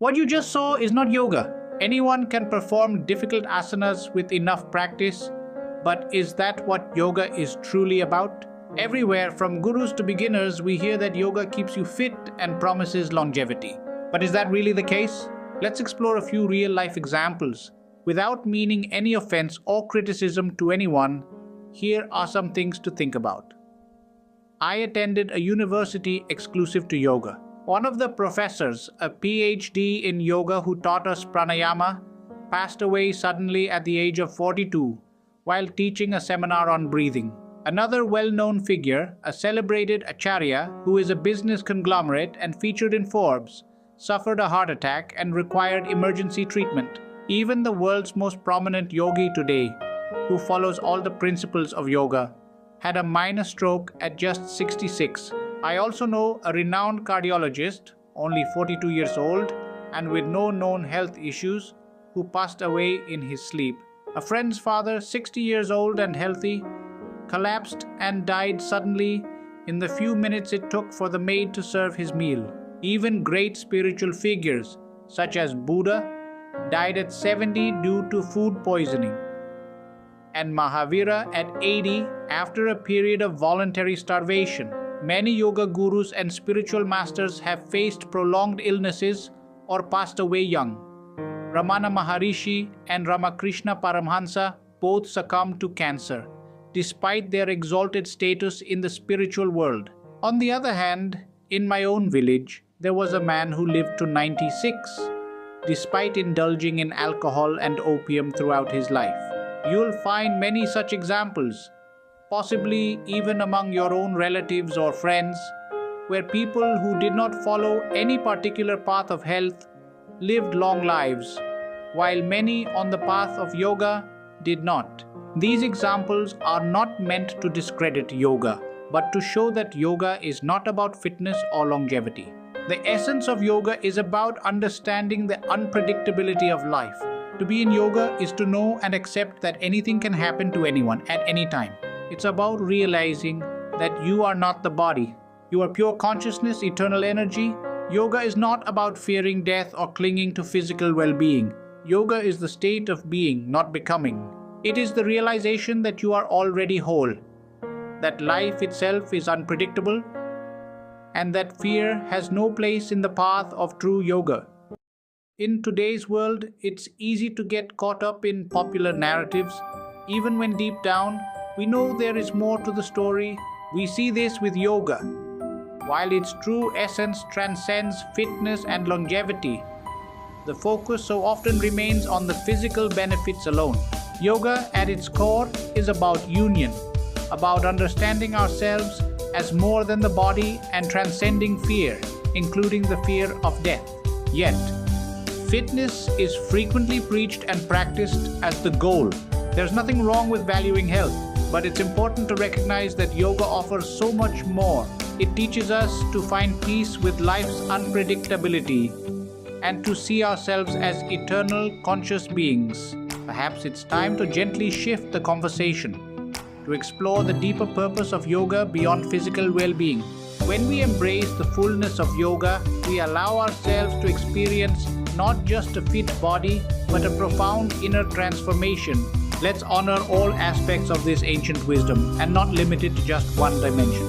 What you just saw is not yoga. Anyone can perform difficult asanas with enough practice, but is that what yoga is truly about? Everywhere, from gurus to beginners, we hear that yoga keeps you fit and promises longevity. But is that really the case? Let's explore a few real-life examples. Without meaning any offense or criticism to anyone, here are some things to think about. I attended a university exclusive to yoga. One of the professors, a PhD in yoga who taught us pranayama, passed away suddenly at the age of 42 while teaching a seminar on breathing. Another well-known figure, a celebrated acharya who is a business conglomerate and featured in Forbes, suffered a heart attack and required emergency treatment. Even the world's most prominent yogi today, who follows all the principles of yoga, had a minor stroke at just 66. I also know a renowned cardiologist, only 42 years old, and with no known health issues, who passed away in his sleep. A friend's father, 60 years old and healthy, collapsed and died suddenly in the few minutes it took for the maid to serve his meal. Even great spiritual figures, such as Buddha, died at 70 due to food poisoning, and Mahavira at 80 after a period of voluntary starvation. Many yoga gurus and spiritual masters have faced prolonged illnesses or passed away young. Ramana Maharishi and Ramakrishna Paramhansa both succumbed to cancer, despite their exalted status in the spiritual world. On the other hand, in my own village, there was a man who lived to 96, despite indulging in alcohol and opium throughout his life. You'll find many such examples, possibly even among your own relatives or friends, where people who did not follow any particular path of health lived long lives, while many on the path of yoga did not. These examples are not meant to discredit yoga, but to show that yoga is not about fitness or longevity. The essence of yoga is about understanding the unpredictability of life. To be in yoga is to know and accept that anything can happen to anyone at any time. It's about realizing that you are not the body. You are pure consciousness, eternal energy. Yoga is not about fearing death or clinging to physical well-being. Yoga is the state of being, not becoming. It is the realization that you are already whole, that life itself is unpredictable, and that fear has no place in the path of true yoga. In today's world, it's easy to get caught up in popular narratives, even when deep down, we know there is more to the story. We see this with yoga. While its true essence transcends fitness and longevity, the focus so often remains on the physical benefits alone. Yoga, at its core, is about union, about understanding ourselves as more than the body and transcending fear, including the fear of death. Yet, fitness is frequently preached and practiced as the goal. There's nothing wrong with valuing health, but it's important to recognize that yoga offers so much more. It teaches us to find peace with life's unpredictability and to see ourselves as eternal, conscious beings. Perhaps it's time to gently shift the conversation, to explore the deeper purpose of yoga beyond physical well-being. When we embrace the fullness of yoga, we allow ourselves to experience not just a fit body, but a profound inner transformation. Let's honor all aspects of this ancient wisdom and not limit it to just one dimension.